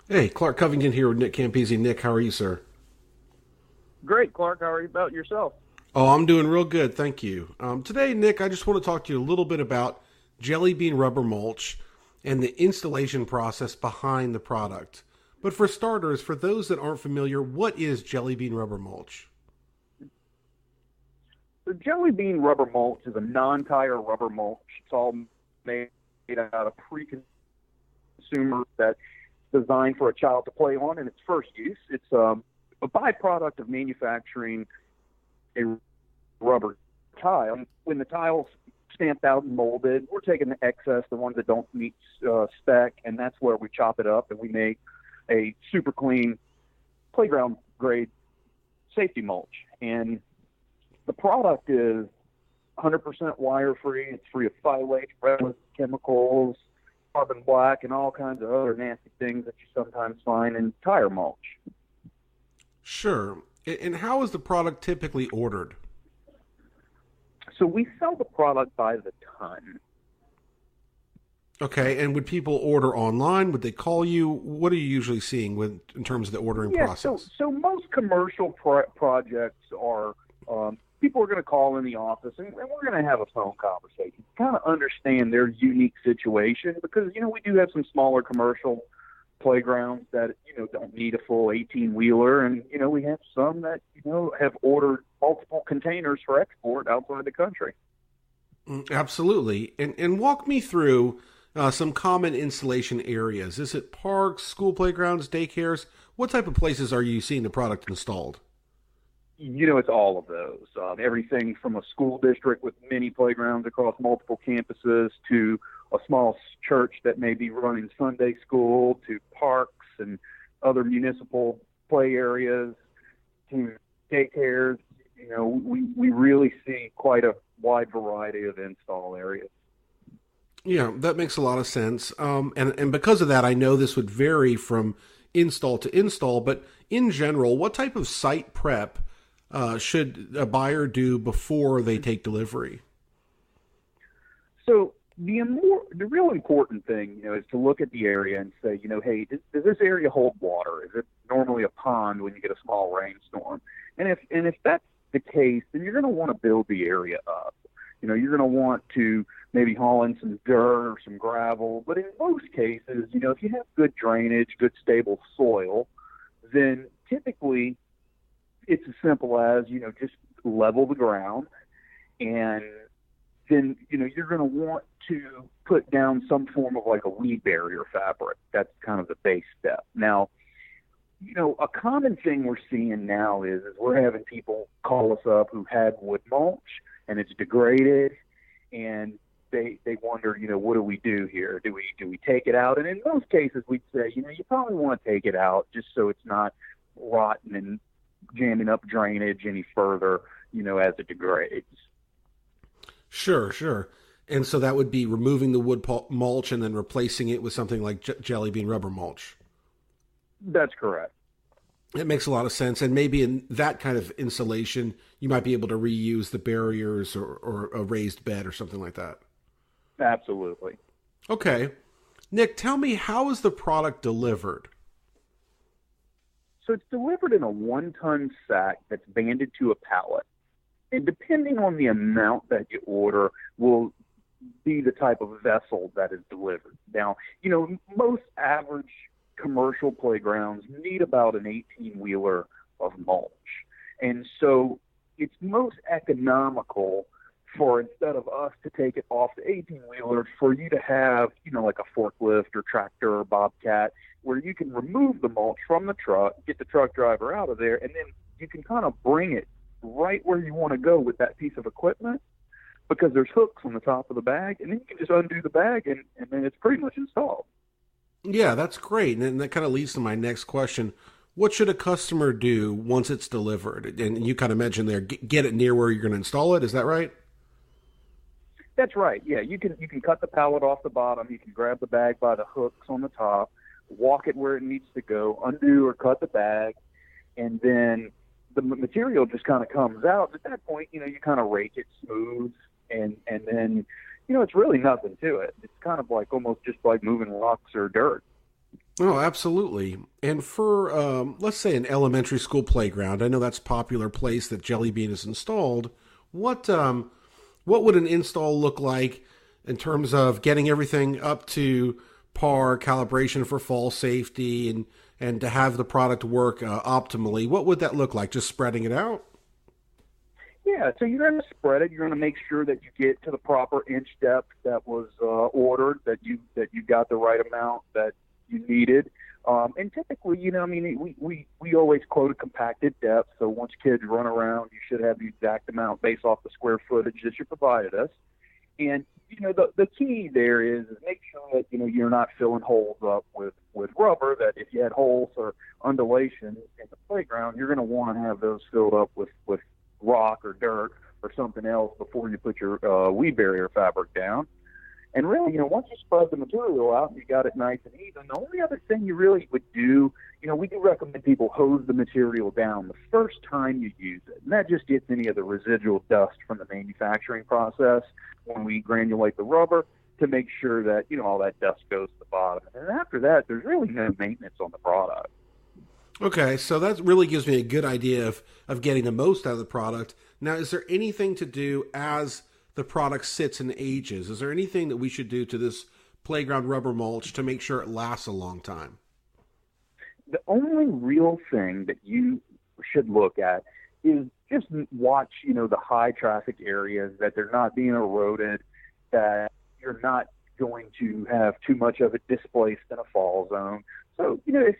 Hey, Clark Covington here with Nick Campesi. Nick, how are you, sir? Great, Clark. How are you about yourself? Oh, I'm doing real good, thank you. Today, Nick, I just want to talk to you a little bit about jelly bean rubber mulch and the installation process behind the product. But for starters, for those that aren't familiar, what is jelly bean rubber mulch? The jelly bean rubber mulch is a non-tire rubber mulch. It's all made out of pre-consumer that's designed for a child to play on in its first use. It's a byproduct of manufacturing a rubber tile. When the tile's stamped out and molded, we're taking the excess, the ones that don't meet spec, and that's where we chop it up and we make a super clean playground grade safety mulch. And the product is 100% wire free. It's free of phthalates, resins, chemicals, carbon black, and all kinds of other nasty things that you sometimes find in tire mulch. Sure. And how is the product typically ordered? So we sell the product by the ton. Okay, and would people order online? Would they call you? What are you usually seeing in terms of the ordering Yeah, so process? so most commercial projects are people are going to call in the office and we're going to have a phone conversation, kind of understand their unique situation because we do have some smaller commercial playgrounds that don't need a full 18 wheeler, and we have some that have ordered multiple containers for export outside the country. Absolutely. And walk me through some common installation areas. Is it parks, school playgrounds, daycares? What type of places are you seeing the product installed? It's all of those. Everything from a school district with many playgrounds across multiple campuses to a small church that may be running Sunday school to parks and other municipal play areas to daycares. We really see quite a wide variety of install areas. Yeah, that makes a lot of sense. And because of that, I know this would vary from install to install, but in general, what type of site prep should a buyer do before they take delivery? So the real important thing, is to look at the area and say, hey, does this area hold water? Is it normally a pond when you get a small rainstorm? And if that's the case, then you're going to want to build the area up. You're going to want to maybe haul in some dirt or some gravel. But in most cases, if you have good drainage, good stable soil, then typically it's as simple as, just level the ground, and then, you're going to want to put down some form of like a weed barrier fabric. That's kind of the base step. Now, a common thing we're seeing now is we're having people call us up who had wood mulch and it's degraded, and they wonder, what do we do here? Do we take it out? And in most cases, we'd say, you probably want to take it out just so it's not rotten and jamming up drainage any further, as it degrades. Sure, sure. And so that would be removing the mulch and then replacing it with something like jelly bean rubber mulch. That's correct. It makes a lot of sense. And maybe in that kind of insulation, you might be able to reuse the barriers or a raised bed or something like that. Absolutely. Okay. Nick, tell me, how is the product delivered? So it's delivered in a 1-ton sack that's banded to a pallet. And depending on the amount that you order will be the type of vessel that is delivered. Now, most average commercial playgrounds need about an 18-wheeler of mulch. And so it's most economical for, instead of us to take it off the 18-wheeler, for you to have, like a forklift or tractor or bobcat, where you can remove the mulch from the truck, get the truck driver out of there, and then you can kind of bring it right where you want to go with that piece of equipment, because there's hooks on the top of the bag, and then you can just undo the bag, and then it's pretty much installed. Yeah, that's great. And that kind of leads to my next question. What should a customer do once it's delivered? And you kind of mentioned there, get it near where you're going to install it. Is that right? That's right. Yeah, you can cut the pallet off the bottom. You can grab the bag by the hooks on the top, walk it where it needs to go, undo or cut the bag, and then the material just kind of comes out. At that point, you kind of rake it smooth, and then it's really nothing to it. It's kind of like almost just like moving rocks or dirt. Oh, absolutely. And for, let's say, an elementary school playground, I know that's a popular place that Jelly Bean is installed. What what would an install look like in terms of getting everything up to par, calibration for fall safety, and to have the product work optimally? What would that look like? Just spreading it out? Yeah, so you're going to spread it. You're going to make sure that you get to the proper inch depth that was ordered, that you got the right amount that you needed. And typically, I mean, we always quote a compacted depth. So once kids run around, you should have the exact amount based off the square footage that you provided us. And the key there is make sure that you're not filling holes up with rubber. That if you had holes or undulation in the playground, you're going to want to have those filled up with rock or dirt or something else before you put your weed barrier fabric down. And really, once you spread the material out and you got it nice and even, the only other thing you really would do, we do recommend people hose the material down the first time you use it. And that just gets any of the residual dust from the manufacturing process when we granulate the rubber to make sure that, all that dust goes to the bottom. And after that, there's really no maintenance on the product. Okay, so that really gives me a good idea of getting the most out of the product. Now, is there anything to do as the product sits and ages? Is there anything that we should do to this playground rubber mulch to make sure it lasts a long time? The only real thing that you should look at is just watch, the high traffic areas, that they're not being eroded, that you're not going to have too much of it displaced in a fall zone. So, if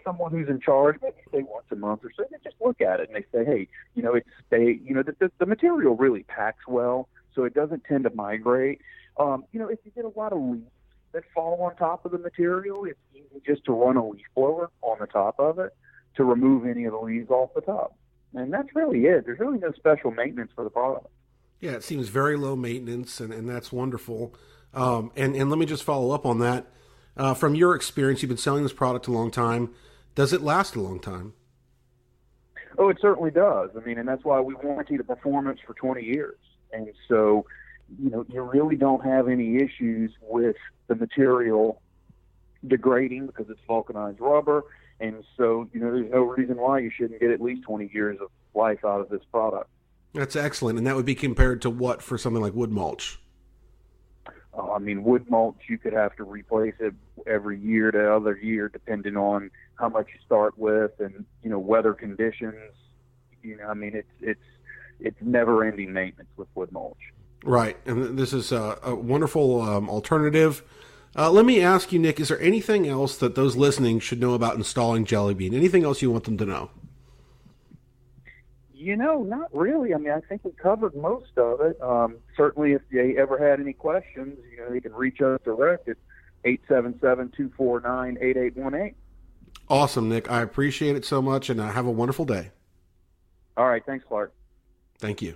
someone who's in charge, maybe say once a month or so, they just look at it and they say, hey, the material really packs well, so it doesn't tend to migrate. If you get a lot of leaves that fall on top of the material, it's easy just to run a leaf blower on the top of it to remove any of the leaves off the top. And that's really it. There's really no special maintenance for the product. Yeah, it seems very low maintenance, and that's wonderful. And let me just follow up on that. From your experience, you've been selling this product a long time. Does it last a long time? Oh, it certainly does. I mean, and that's why we warranty the performance for 20 years. And so, you really don't have any issues with the material degrading because it's vulcanized rubber. And so, there's no reason why you shouldn't get at least 20 years of life out of this product. That's excellent. And that would be compared to what for something like wood mulch? Wood mulch, you could have to replace it every year to other year, depending on how much you start with and, weather conditions. It's never-ending maintenance with wood mulch. Right. And this is a wonderful alternative. Let me ask you, Nick, is there anything else that those listening should know about installing Jelly Bean? Anything else you want them to know? Not really. I think we covered most of it. Certainly, if they ever had any questions, they can reach us direct at 877-249-8818. Awesome, Nick. I appreciate it so much, and have a wonderful day. All right. Thanks, Clark. Thank you.